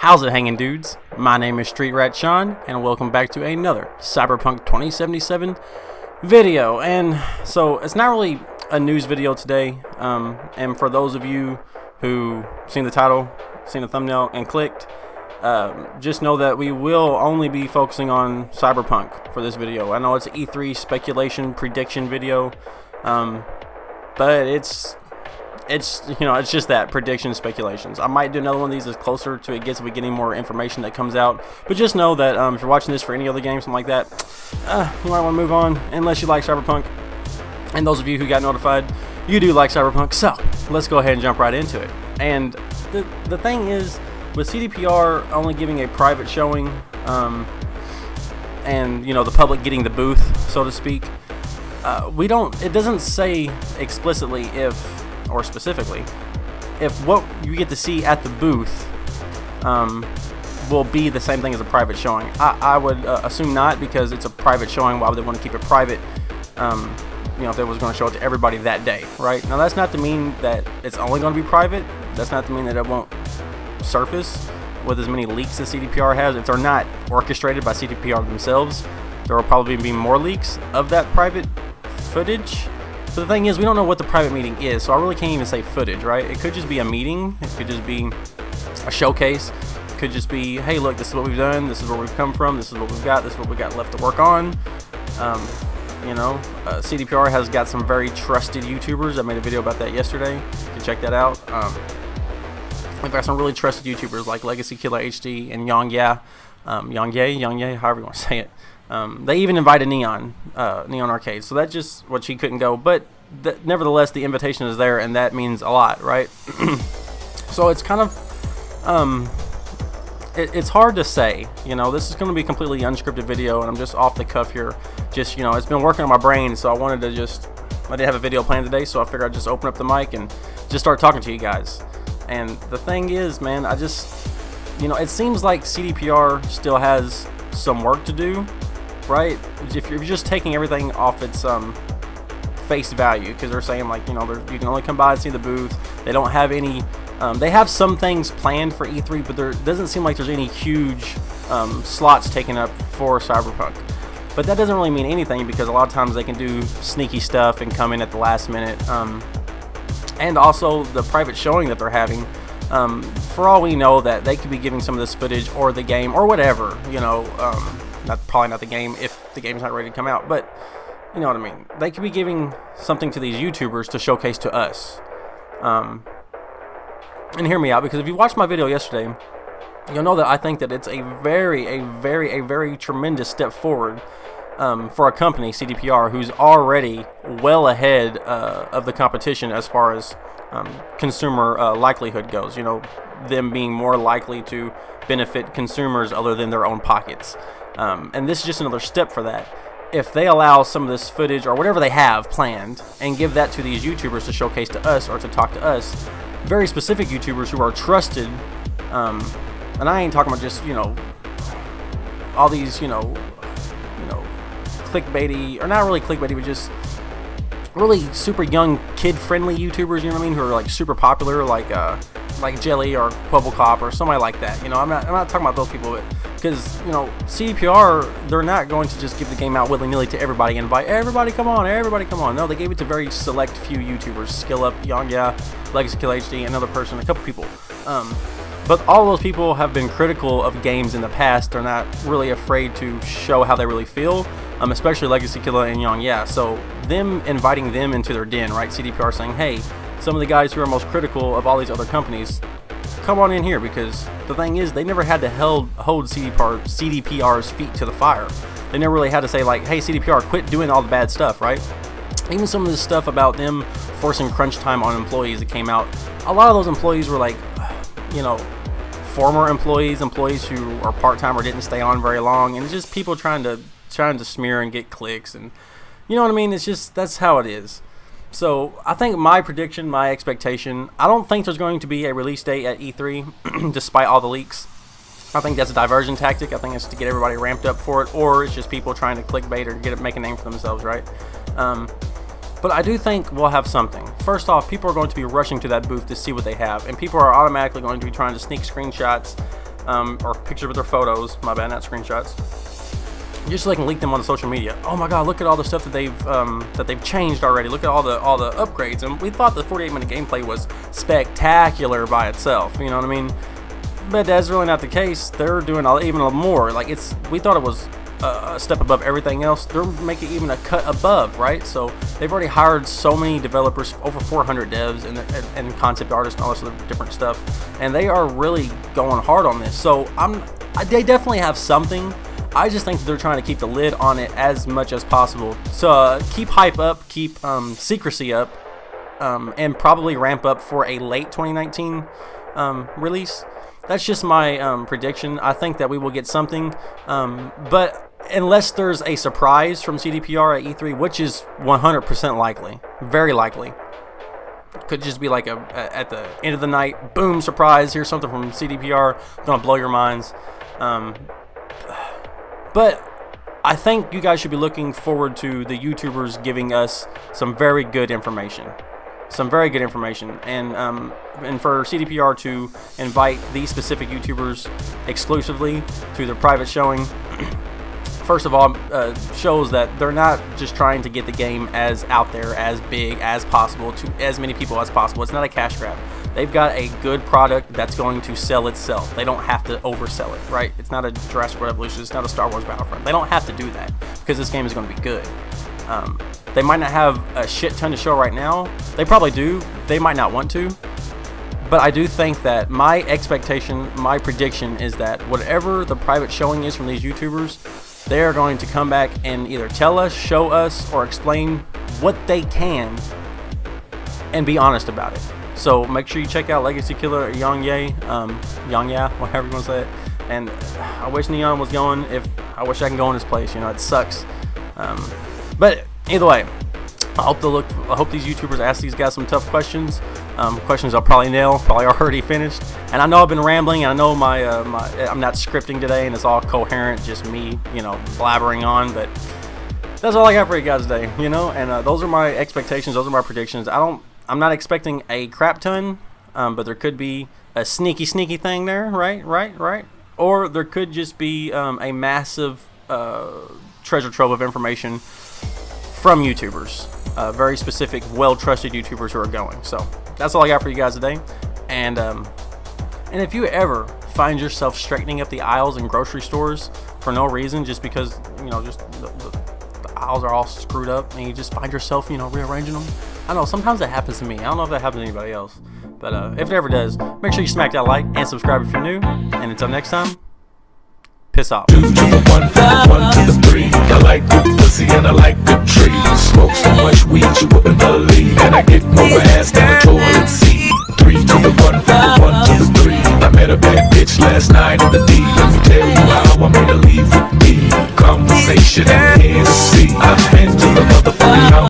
How's it hanging, dudes? My name is Street Rat Sean, and welcome back to another Cyberpunk 2077 video. And so it's not really a news video today, and for those of you who seen the title, seen the thumbnail, and clicked, just know that we will only be focusing on Cyberpunk for this video. I know it's an E3 speculation prediction video, but it's just that, prediction speculations. I might do another one of these as closer to it gets, if we get any more information that comes out. But just know that if you're watching this for any other game, something like that, you might want to move on unless you like Cyberpunk. And those of you who got notified, you do like Cyberpunk. So let's go ahead and jump right into it. And the thing is, with CDPR only giving a private showing, and the public getting the booth, so to speak, it doesn't say explicitly or specifically if what you get to see at the booth will be the same thing as a private showing. I would assume not, because it's a private showing. Why would they want to keep it private if they was going to show it to everybody that day, right? Now, that's not to mean that it's only going to be private. That's not to mean that it won't surface with as many leaks as CDPR has. If they're not orchestrated by CDPR themselves, there will probably be more leaks of that private footage. But the thing is, we don't know what the private meeting is, so I really can't even say footage, right? It could just be a meeting. It could just be a showcase. It could just be, hey, look, this is what we've done. This is where we've come from. This is what we've got. This is what we got left to work on. CDPR has got some very trusted YouTubers. I made a video about that yesterday. You can check that out. We've got some really trusted YouTubers like Legacy Killer HD and Yongye, however you want to say it. They even invited Neon Arcade, so that's just what she couldn't go. But nevertheless, the invitation is there, and that means a lot, right? So it's kind of, it's hard to say. This is going to be a completely unscripted video, and I'm just off the cuff here. Just, it's been working on my brain, so I didn't have a video planned today, so I figured I'd just open up the mic and just start talking to you guys. And the thing is, man, it seems like CDPR still has some work to do, right? If you're just taking everything off its face value, because they're saying, like, you can only come by and see the booth. They don't have any, they have some things planned for E3, but there doesn't seem like there's any huge slots taken up for Cyberpunk. But that doesn't really mean anything, because a lot of times they can do sneaky stuff and come in at the last minute. And also the private showing that they're having, for all we know, that they could be giving some of this footage or the game or whatever, probably not the game if the game's not ready to come out, but you know what I mean. They could be giving something to these YouTubers to showcase to us. And hear me out, because if you watched my video yesterday, you'll know that I think that it's a very tremendous step forward for a company, CDPR, who's already well ahead of the competition as far as consumer likelihood goes. Them being more likely to benefit consumers other than their own pockets. And this is just another step for that. If they allow some of this footage or whatever they have planned and give that to these YouTubers to showcase to us or to talk to us, very specific YouTubers who are trusted, and I ain't talking about just, all these, clickbaity, or not really clickbaity, but just really super young, kid-friendly YouTubers, who are like super popular, like Jelly or Quabblecop or somebody like that. I'm not talking about those people, but because CDPR, they're not going to just give the game out willy-nilly to everybody and invite everybody come on. No, they gave it to very select few YouTubers: Skill Up, Yongye, Legacy Kill HD, another person, a couple people. But all those people have been critical of games in the past. They're not really afraid to show how they really feel, especially Legacy Killer and Yongye. So them inviting them into their den, right? CDPR saying, hey, some of the guys who are most critical of all these other companies, come on in here, because the thing is, they never had to hold CDPR's feet to the fire. They never really had to say, like, hey, CDPR, quit doing all the bad stuff, right? Even some of this stuff about them forcing crunch time on employees that came out, a lot of those employees were like, former employees who are part-time or didn't stay on very long, and it's just people trying to smear and get clicks, and you know what I mean? It's just, that's how it is. So I think my prediction, my expectation, I don't think there's going to be a release date at E3 despite all the leaks. I think that's a diversion tactic. I think it's to get everybody ramped up for it, or it's just people trying to clickbait or make a name for themselves, right? But I do think we'll have something. First off, people are going to be rushing to that booth to see what they have, and people are automatically going to be trying to sneak screenshots or pictures with their photos. My bad, not screenshots. Just so they can leak them on social media. Oh my God! Look at all the stuff that they've changed already. Look at all the upgrades. And we thought the 48-minute gameplay was spectacular by itself. You know what I mean? But that's really not the case. They're doing even more. Like we thought it was a step above everything else. They're making even a cut above, right? So they've already hired so many developers, over 400 devs and concept artists and all this other different stuff, and they are really going hard on this. So they definitely have something. I just think they're trying to keep the lid on it as much as possible. So keep hype up, keep secrecy up, and probably ramp up for a late 2019 release. That's just my prediction. I think that we will get something, but unless there's a surprise from CDPR at E3, which is 100% likely, very likely. Could just be like at the end of the night, boom, surprise, here's something from CDPR, gonna blow your minds. But I think you guys should be looking forward to the YouTubers giving us some very good information. And for CDPR to invite these specific YouTubers exclusively to their private showing, first of all, shows that they're not just trying to get the game as out there, as big as possible, to as many people as possible. It's not a cash grab. They've got a good product that's going to sell itself. They don't have to oversell it, right? It's not a Jurassic Revolution. It's not a Star Wars Battlefront. They don't have to do that because this game is going to be good. They might not have a shit ton to show right now. They probably do. They might not want to. But I do think that my expectation, my prediction is that whatever the private showing is from these YouTubers, they are going to come back and either tell us, show us, or explain what they can and be honest about it. So make sure you check out Legacy Killer Yang Ya, whatever you want to say it. And I wish Neon was going. I wish I can go in his place. You know, it sucks. But either way, I hope these YouTubers ask these guys some tough questions. Questions I'll probably nail, probably already finished. And I know I've been rambling. And I know I'm not scripting today, and it's all coherent, just me, blabbering on. But that's all I got for you guys today. And those are my expectations. Those are my predictions. I'm not expecting a crap ton, but there could be a sneaky thing there, right? Or there could just be a massive treasure trove of information from YouTubers, very specific, well-trusted YouTubers who are going. So that's all I got for you guys today. And if you ever find yourself straightening up the aisles in grocery stores for no reason, just because just the aisles are all screwed up, and you just find yourself rearranging them. I don't know, sometimes that happens to me. I don't know if that happens to anybody else, but if it ever does, make sure you smack that like and subscribe if you're new. And until next time, piss off. 2 to the 1, from the 1 to the 3. I like good pussy and I like good trees. Smoke so much weed you wouldn't believe, and I get more ass than a toilet seat. 3 to the 1, from the 1 to the 3. I met a bad bitch last night in the D. Let me tell you how I made her leave with me. Conversation and